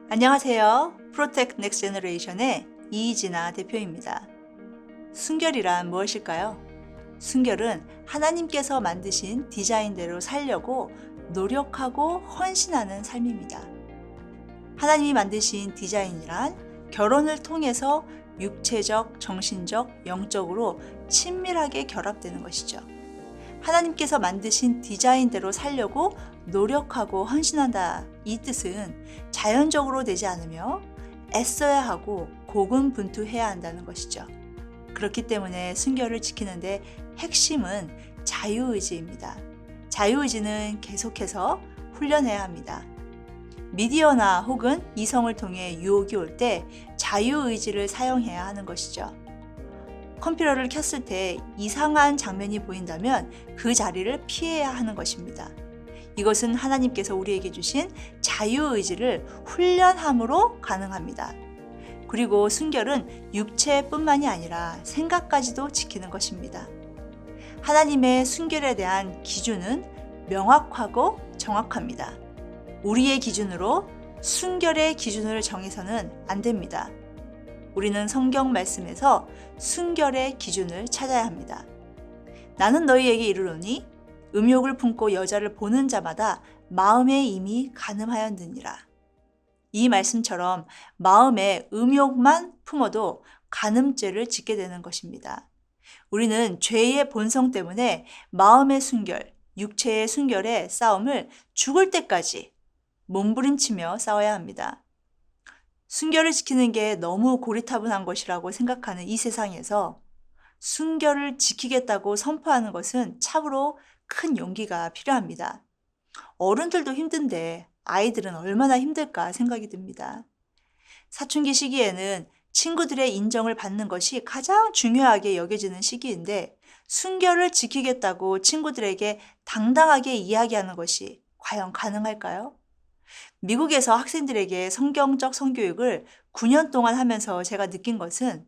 안녕하세요. 프로텍 넥스트 제너레이션의 이진아 대표입니다. 순결이란 무엇일까요? 순결은 하나님께서 만드신 디자인대로 살려고 노력하고 헌신하는 삶입니다. 하나님이 만드신 디자인이란 결혼을 통해서 육체적, 정신적, 영적으로 친밀하게 결합되는 것이죠. 하나님께서 만드신 디자인대로 살려고 노력하고 헌신한다. 이 뜻은 자연적으로 되지 않으며 애써야 하고 고군분투해야 한다는 것이죠. 그렇기 때문에 순결을 지키는데 핵심은 자유의지입니다. 자유의지는 계속해서 훈련해야 합니다. 미디어나 혹은 이성을 통해 유혹이 올 때 자유의지를 사용해야 하는 것이죠. 컴퓨터를 켰을 때 이상한 장면이 보인다면 그 자리를 피해야 하는 것입니다. 이것은 하나님께서 우리에게 주신 자유의지를 훈련함으로 가능합니다. 그리고 순결은 육체뿐만이 아니라 생각까지도 지키는 것입니다. 하나님의 순결에 대한 기준은 명확하고 정확합니다. 우리의 기준으로 순결의 기준을 정해서는 안 됩니다. 우리는 성경 말씀에서 순결의 기준을 찾아야 합니다. 나는 너희에게 이르노니 음욕을 품고 여자를 보는 자마다 마음에 이미 간음하였느니라. 이 말씀처럼 마음에 음욕만 품어도 간음죄를 짓게 되는 것입니다. 우리는 죄의 본성 때문에 마음의 순결, 육체의 순결의 싸움을 죽을 때까지 몸부림치며 싸워야 합니다. 순결을 지키는 게 너무 고리타분한 것이라고 생각하는 이 세상에서 순결을 지키겠다고 선포하는 것은 참으로 큰 용기가 필요합니다. 어른들도 힘든데 아이들은 얼마나 힘들까 생각이 듭니다. 사춘기 시기에는 친구들의 인정을 받는 것이 가장 중요하게 여겨지는 시기인데 순결을 지키겠다고 친구들에게 당당하게 이야기하는 것이 과연 가능할까요? 미국에서 학생들에게 성경적 성교육을 9년 동안 하면서 제가 느낀 것은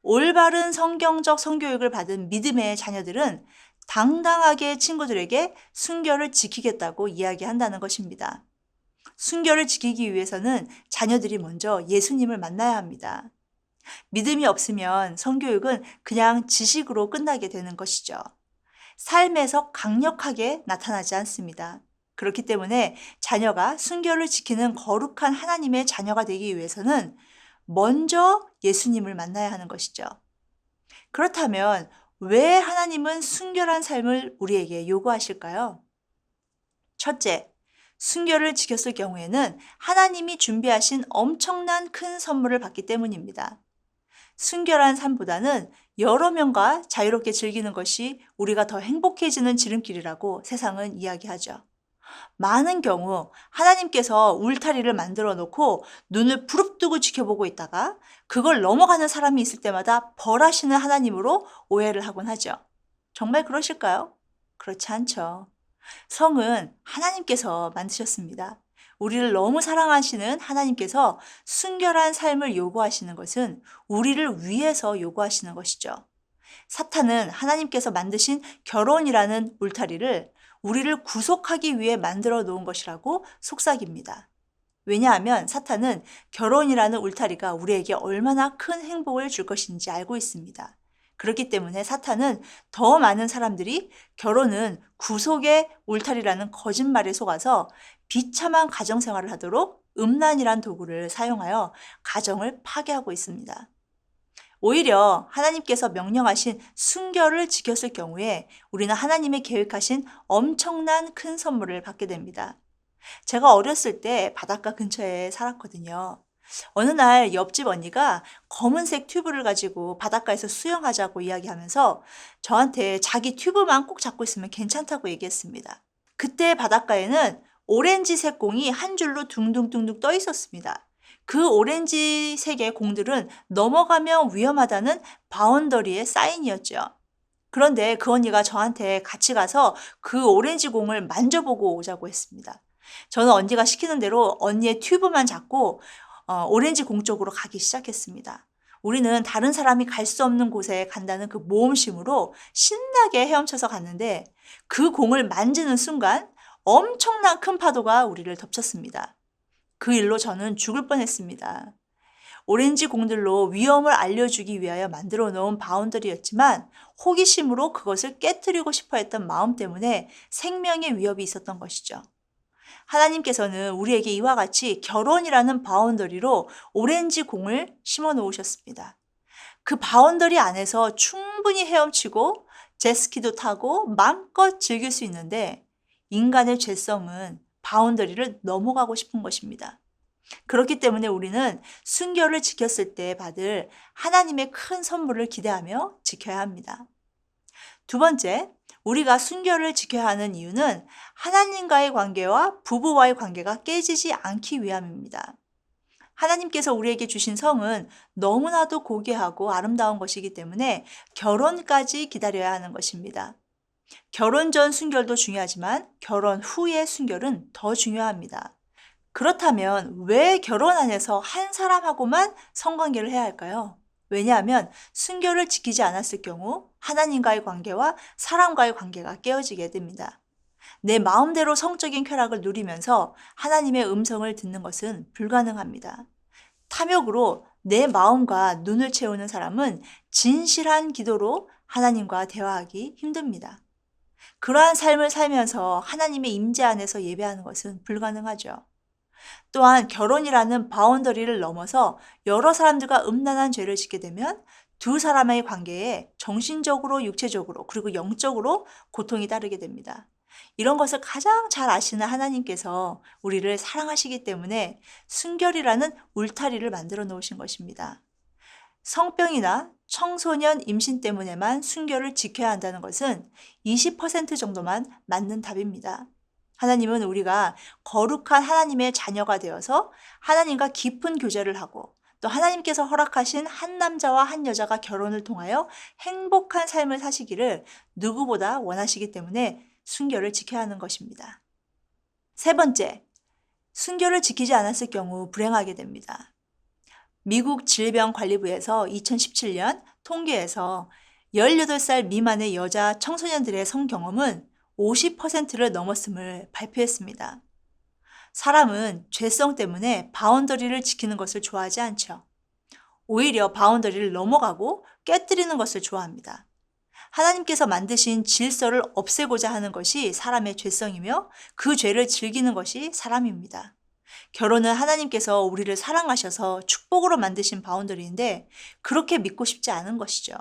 올바른 성경적 성교육을 받은 믿음의 자녀들은 당당하게 친구들에게 순결을 지키겠다고 이야기한다는 것입니다. 순결을 지키기 위해서는 자녀들이 먼저 예수님을 만나야 합니다. 믿음이 없으면 성교육은 그냥 지식으로 끝나게 되는 것이죠. 삶에서 강력하게 나타나지 않습니다. 그렇기 때문에 자녀가 순결을 지키는 거룩한 하나님의 자녀가 되기 위해서는 먼저 예수님을 만나야 하는 것이죠. 그렇다면 왜 하나님은 순결한 삶을 우리에게 요구하실까요? 첫째, 순결을 지켰을 경우에는 하나님이 준비하신 엄청난 큰 선물을 받기 때문입니다. 순결한 삶보다는 여러 명과 자유롭게 즐기는 것이 우리가 더 행복해지는 지름길이라고 세상은 이야기하죠. 많은 경우 하나님께서 울타리를 만들어 놓고 눈을 부릅뜨고 지켜보고 있다가 그걸 넘어가는 사람이 있을 때마다 벌하시는 하나님으로 오해를 하곤 하죠. 정말 그러실까요? 그렇지 않죠. 성은 하나님께서 만드셨습니다. 우리를 너무 사랑하시는 하나님께서 순결한 삶을 요구하시는 것은 우리를 위해서 요구하시는 것이죠. 사탄은 하나님께서 만드신 결혼이라는 울타리를 우리를 구속하기 위해 만들어 놓은 것이라고 속삭입니다. 왜냐하면 사탄은 결혼이라는 울타리가 우리에게 얼마나 큰 행복을 줄 것인지 알고 있습니다. 그렇기 때문에 사탄은 더 많은 사람들이 결혼은 구속의 울타리라는 거짓말에 속아서 비참한 가정생활을 하도록 음란이란 도구를 사용하여 가정을 파괴하고 있습니다. 오히려 하나님께서 명령하신 순결을 지켰을 경우에 우리는 하나님의 계획하신 엄청난 큰 선물을 받게 됩니다. 제가 어렸을 때 바닷가 근처에 살았거든요. 어느 날 옆집 언니가 검은색 튜브를 가지고 바닷가에서 수영하자고 이야기하면서 저한테 자기 튜브만 꼭 잡고 있으면 괜찮다고 얘기했습니다. 그때 바닷가에는 오렌지색 공이 한 줄로 둥둥둥둥 떠 있었습니다. 그 오렌지색의 공들은 넘어가면 위험하다는 바운더리의 사인이었죠. 그런데 그 언니가 저한테 같이 가서 그 오렌지 공을 만져보고 오자고 했습니다. 저는 언니가 시키는 대로 언니의 튜브만 잡고 오렌지 공 쪽으로 가기 시작했습니다. 우리는 다른 사람이 갈 수 없는 곳에 간다는 그 모험심으로 신나게 헤엄쳐서 갔는데 그 공을 만지는 순간 엄청난 큰 파도가 우리를 덮쳤습니다. 그 일로 저는 죽을 뻔했습니다. 오렌지 공들로 위험을 알려주기 위하여 만들어 놓은 바운더리였지만 호기심으로 그것을 깨뜨리고 싶어 했던 마음 때문에 생명의 위협이 있었던 것이죠. 하나님께서는 우리에게 이와 같이 결혼이라는 바운더리로 오렌지 공을 심어 놓으셨습니다. 그 바운더리 안에서 충분히 헤엄치고 제스키도 타고 마음껏 즐길 수 있는데 인간의 죄성은 바운더리를 넘어가고 싶은 것입니다. 그렇기 때문에 우리는 순결을 지켰을 때 받을 하나님의 큰 선물을 기대하며 지켜야 합니다. 두 번째, 우리가 순결을 지켜야 하는 이유는 하나님과의 관계와 부부와의 관계가 깨지지 않기 위함입니다. 하나님께서 우리에게 주신 성은 너무나도 고귀하고 아름다운 것이기 때문에 결혼까지 기다려야 하는 것입니다. 결혼 전 순결도 중요하지만 결혼 후의 순결은 더 중요합니다. 그렇다면 왜 결혼 안에서 한 사람하고만 성관계를 해야 할까요? 왜냐하면 순결을 지키지 않았을 경우 하나님과의 관계와 사람과의 관계가 깨어지게 됩니다. 내 마음대로 성적인 쾌락을 누리면서 하나님의 음성을 듣는 것은 불가능합니다. 탐욕으로 내 마음과 눈을 채우는 사람은 진실한 기도로 하나님과 대화하기 힘듭니다. 그러한 삶을 살면서 하나님의 임재 안에서 예배하는 것은 불가능하죠. 또한 결혼이라는 바운더리를 넘어서 여러 사람들과 음란한 죄를 짓게 되면 두 사람의 관계에 정신적으로, 육체적으로, 그리고 영적으로 고통이 따르게 됩니다. 이런 것을 가장 잘 아시는 하나님께서 우리를 사랑하시기 때문에 순결이라는 울타리를 만들어 놓으신 것입니다. 성병이나 청소년 임신 때문에만 순결을 지켜야 한다는 것은 20% 정도만 맞는 답입니다. 하나님은 우리가 거룩한 하나님의 자녀가 되어서 하나님과 깊은 교제를 하고 또 하나님께서 허락하신 한 남자와 한 여자가 결혼을 통하여 행복한 삶을 사시기를 누구보다 원하시기 때문에 순결을 지켜야 하는 것입니다. 세 번째, 순결을 지키지 않았을 경우 불행하게 됩니다. 미국 질병관리부에서 2017년 통계에서 18살 미만의 여자 청소년들의 성경험은 50%를 넘었음을 발표했습니다. 사람은 죄성 때문에 바운더리를 지키는 것을 좋아하지 않죠. 오히려 바운더리를 넘어가고 깨뜨리는 것을 좋아합니다. 하나님께서 만드신 질서를 없애고자 하는 것이 사람의 죄성이며 그 죄를 즐기는 것이 사람입니다. 결혼은 하나님께서 우리를 사랑하셔서 축복으로 만드신 바운더리인데 그렇게 믿고 싶지 않은 것이죠.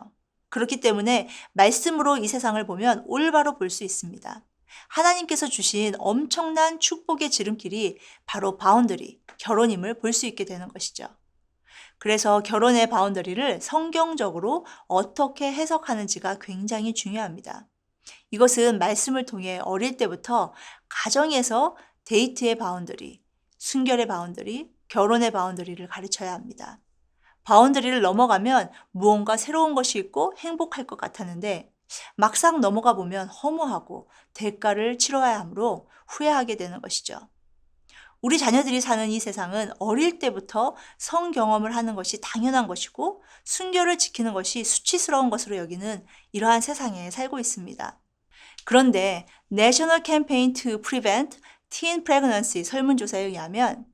그렇기 때문에 말씀으로 이 세상을 보면 올바로 볼 수 있습니다. 하나님께서 주신 엄청난 축복의 지름길이 바로 바운더리, 결혼임을 볼 수 있게 되는 것이죠. 그래서 결혼의 바운더리를 성경적으로 어떻게 해석하는지가 굉장히 중요합니다. 이것은 말씀을 통해 어릴 때부터 가정에서 데이트의 바운더리, 순결의 바운더리, 결혼의 바운더리를 가르쳐야 합니다. 바운더리를 넘어가면 무언가 새로운 것이 있고 행복할 것 같았는데 막상 넘어가 보면 허무하고 대가를 치러야 하므로 후회하게 되는 것이죠. 우리 자녀들이 사는 이 세상은 어릴 때부터 성경험을 하는 것이 당연한 것이고 순결을 지키는 것이 수치스러운 것으로 여기는 이러한 세상에 살고 있습니다. 그런데 National Campaign to Prevent Teen Pregnancy 설문조사에 의하면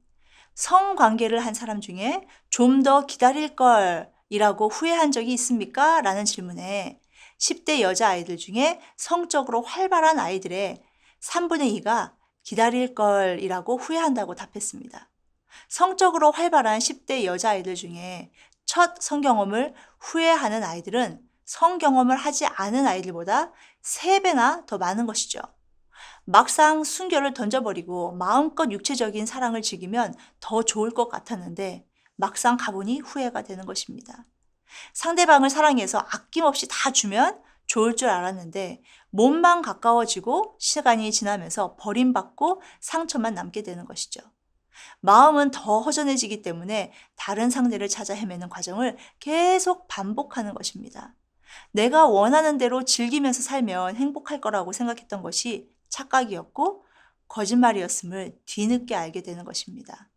성관계를 한 사람 중에 좀 더 기다릴 걸 이라고 후회한 적이 있습니까? 라는 질문에 10대 여자아이들 중에 성적으로 활발한 아이들의 3분의 2가 기다릴 걸 이라고 후회한다고 답했습니다. 성적으로 활발한 10대 여자아이들 중에 첫 성경험을 후회하는 아이들은 성경험을 하지 않은 아이들보다 3배나 더 많은 것이죠. 막상 순결을 던져버리고 마음껏 육체적인 사랑을 즐기면 더 좋을 것 같았는데 막상 가보니 후회가 되는 것입니다. 상대방을 사랑해서 아낌없이 다 주면 좋을 줄 알았는데 몸만 가까워지고 시간이 지나면서 버림받고 상처만 남게 되는 것이죠. 마음은 더 허전해지기 때문에 다른 상대를 찾아 헤매는 과정을 계속 반복하는 것입니다. 내가 원하는 대로 즐기면서 살면 행복할 거라고 생각했던 것이 착각이었고 거짓말이었음을 뒤늦게 알게 되는 것입니다.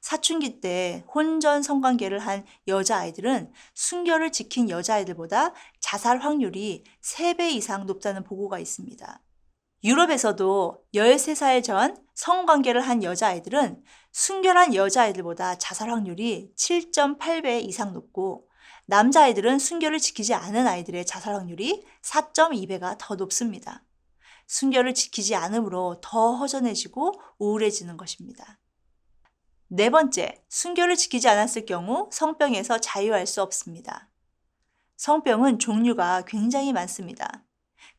사춘기 때 혼전 성관계를 한 여자아이들은 순결을 지킨 여자아이들보다 자살 확률이 3배 이상 높다는 보고가 있습니다. 유럽에서도 13살 전 성관계를 한 여자아이들은 순결한 여자아이들보다 자살 확률이 7.8배 이상 높고 남자아이들은 순결을 지키지 않은 아이들의 자살 확률이 4.2배가 더 높습니다. 순결을 지키지 않으므로 더 허전해지고 우울해지는 것입니다. 네 번째, 순결을 지키지 않았을 경우 성병에서 자유할 수 없습니다. 성병은 종류가 굉장히 많습니다.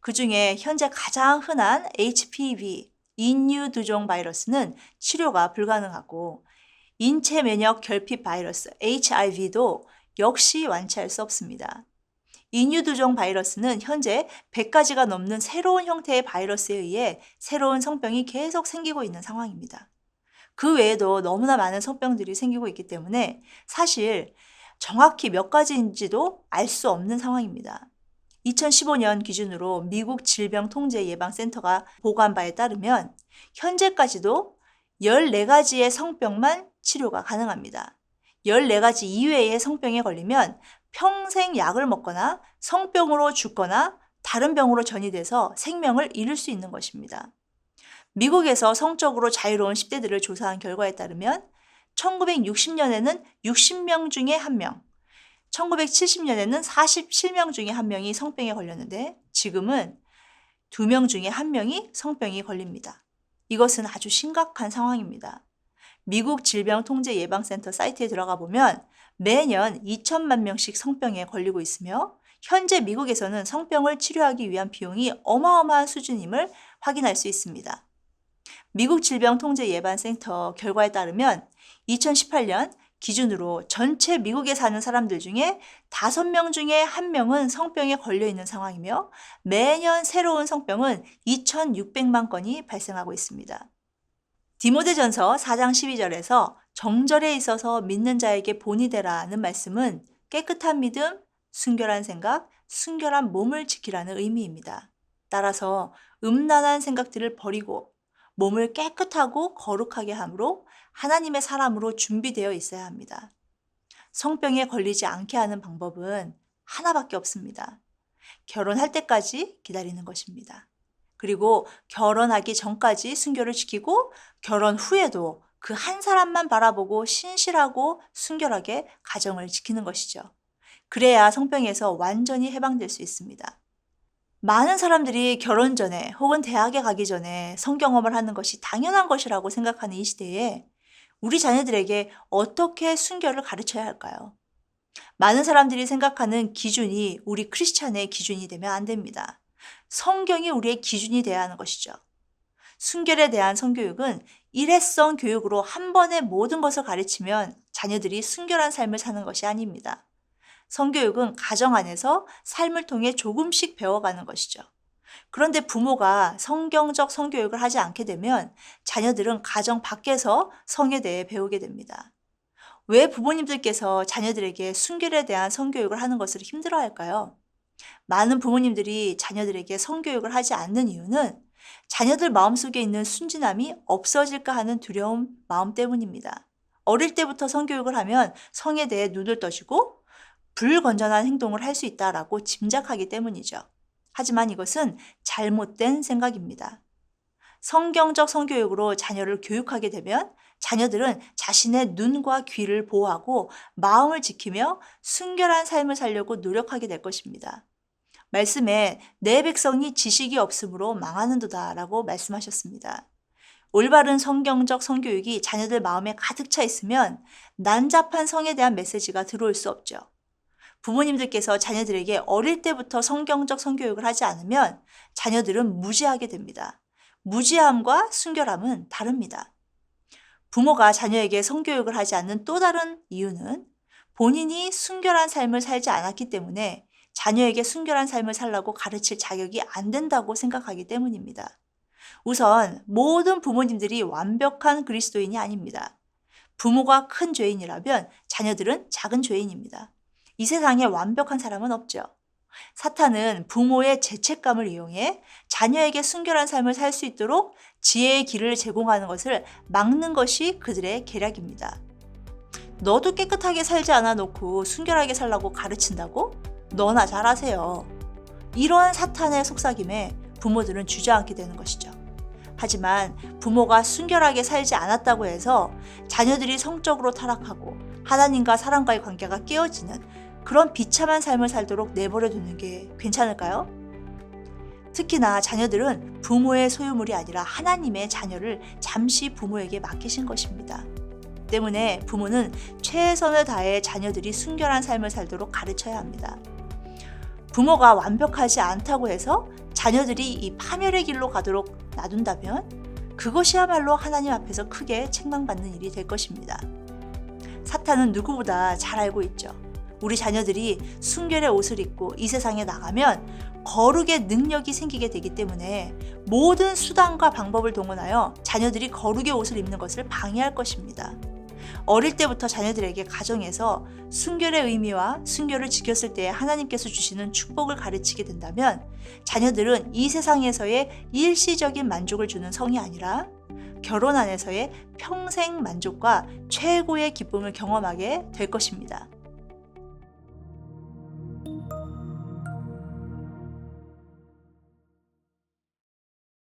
그 중에 현재 가장 흔한 HPV, 인유두종 바이러스는 치료가 불가능하고 인체 면역 결핍 바이러스, HIV도 역시 완치할 수 없습니다. 인유두종 바이러스는 현재 100가지가 넘는 새로운 형태의 바이러스에 의해 새로운 성병이 계속 생기고 있는 상황입니다. 그 외에도 너무나 많은 성병들이 생기고 있기 때문에 사실 정확히 몇 가지인지도 알 수 없는 상황입니다. 2015년 기준으로 미국 질병통제예방센터가 보고한 바에 따르면 현재까지도 14가지의 성병만 치료가 가능합니다. 14가지 이외의 성병에 걸리면 평생 약을 먹거나 성병으로 죽거나 다른 병으로 전이돼서 생명을 잃을 수 있는 것입니다. 미국에서 성적으로 자유로운 10대들을 조사한 결과에 따르면 1960년에는 60명 중에 1명, 1970년에는 47명 중에 1명이 성병에 걸렸는데 지금은 2명 중에 1명이 성병이 걸립니다. 이것은 아주 심각한 상황입니다. 미국 질병통제예방센터 사이트에 들어가 보면 매년 2천만 명씩 성병에 걸리고 있으며 현재 미국에서는 성병을 치료하기 위한 비용이 어마어마한 수준임을 확인할 수 있습니다. 미국 질병통제예방센터 결과에 따르면 2018년 기준으로 전체 미국에 사는 사람들 중에 5명 중에 1명은 성병에 걸려 있는 상황이며 매년 새로운 성병은 2,600만 건이 발생하고 있습니다. 디모데전서 4장 12절에서 정절에 있어서 믿는 자에게 본이 되라는 말씀은 깨끗한 믿음, 순결한 생각, 순결한 몸을 지키라는 의미입니다. 따라서 음란한 생각들을 버리고 몸을 깨끗하고 거룩하게 함으로 하나님의 사람으로 준비되어 있어야 합니다. 성병에 걸리지 않게 하는 방법은 하나밖에 없습니다. 결혼할 때까지 기다리는 것입니다. 그리고 결혼하기 전까지 순결을 지키고 결혼 후에도 그 한 사람만 바라보고 신실하고 순결하게 가정을 지키는 것이죠. 그래야 성병에서 완전히 해방될 수 있습니다. 많은 사람들이 결혼 전에 혹은 대학에 가기 전에 성경험을 하는 것이 당연한 것이라고 생각하는 이 시대에 우리 자녀들에게 어떻게 순결을 가르쳐야 할까요? 많은 사람들이 생각하는 기준이 우리 크리스찬의 기준이 되면 안 됩니다. 성경이 우리의 기준이 되어야 하는 것이죠. 순결에 대한 성교육은 일회성 교육으로 한 번에 모든 것을 가르치면 자녀들이 순결한 삶을 사는 것이 아닙니다. 성교육은 가정 안에서 삶을 통해 조금씩 배워가는 것이죠. 그런데 부모가 성경적 성교육을 하지 않게 되면 자녀들은 가정 밖에서 성에 대해 배우게 됩니다. 왜 부모님들께서 자녀들에게 순결에 대한 성교육을 하는 것을 힘들어할까요? 많은 부모님들이 자녀들에게 성교육을 하지 않는 이유는 자녀들 마음속에 있는 순진함이 없어질까 하는 두려움 마음 때문입니다. 어릴 때부터 성교육을 하면 성에 대해 눈을 떠주고 불건전한 행동을 할 수 있다라고 짐작하기 때문이죠. 하지만 이것은 잘못된 생각입니다. 성경적 성교육으로 자녀를 교육하게 되면 자녀들은 자신의 눈과 귀를 보호하고 마음을 지키며 순결한 삶을 살려고 노력하게 될 것입니다. 말씀에 내 백성이 지식이 없으므로 망하는도다 라고 말씀하셨습니다. 올바른 성경적 성교육이 자녀들 마음에 가득 차 있으면 난잡한 성에 대한 메시지가 들어올 수 없죠. 부모님들께서 자녀들에게 어릴 때부터 성경적 성교육을 하지 않으면 자녀들은 무지하게 됩니다. 무지함과 순결함은 다릅니다. 부모가 자녀에게 성교육을 하지 않는 또 다른 이유는 본인이 순결한 삶을 살지 않았기 때문에 자녀에게 순결한 삶을 살라고 가르칠 자격이 안 된다고 생각하기 때문입니다. 우선 모든 부모님들이 완벽한 그리스도인이 아닙니다. 부모가 큰 죄인이라면 자녀들은 작은 죄인입니다. 이 세상에 완벽한 사람은 없죠. 사탄은 부모의 죄책감을 이용해 자녀에게 순결한 삶을 살 수 있도록 지혜의 길을 제공하는 것을 막는 것이 그들의 계략입니다. 너도 깨끗하게 살지 않아 놓고 순결하게 살라고 가르친다고? 너나 잘하세요. 이러한 사탄의 속삭임에 부모들은 주저앉게 되는 것이죠. 하지만 부모가 순결하게 살지 않았다고 해서 자녀들이 성적으로 타락하고 하나님과 사람과의 관계가 깨어지는 그런 비참한 삶을 살도록 내버려 두는 게 괜찮을까요? 특히나 자녀들은 부모의 소유물이 아니라 하나님의 자녀를 잠시 부모에게 맡기신 것입니다. 때문에 부모는 최선을 다해 자녀들이 순결한 삶을 살도록 가르쳐야 합니다. 부모가 완벽하지 않다고 해서 자녀들이 이 파멸의 길로 가도록 놔둔다면 그것이야말로 하나님 앞에서 크게 책망받는 일이 될 것입니다. 사탄은 누구보다 잘 알고 있죠. 우리 자녀들이 순결의 옷을 입고 이 세상에 나가면 거룩의 능력이 생기게 되기 때문에 모든 수단과 방법을 동원하여 자녀들이 거룩의 옷을 입는 것을 방해할 것입니다. 어릴 때부터 자녀들에게 가정에서 순결의 의미와 순결을 지켰을 때 하나님께서 주시는 축복을 가르치게 된다면 자녀들은 이 세상에서의 일시적인 만족을 주는 성이 아니라 결혼 안에서의 평생 만족과 최고의 기쁨을 경험하게 될 것입니다.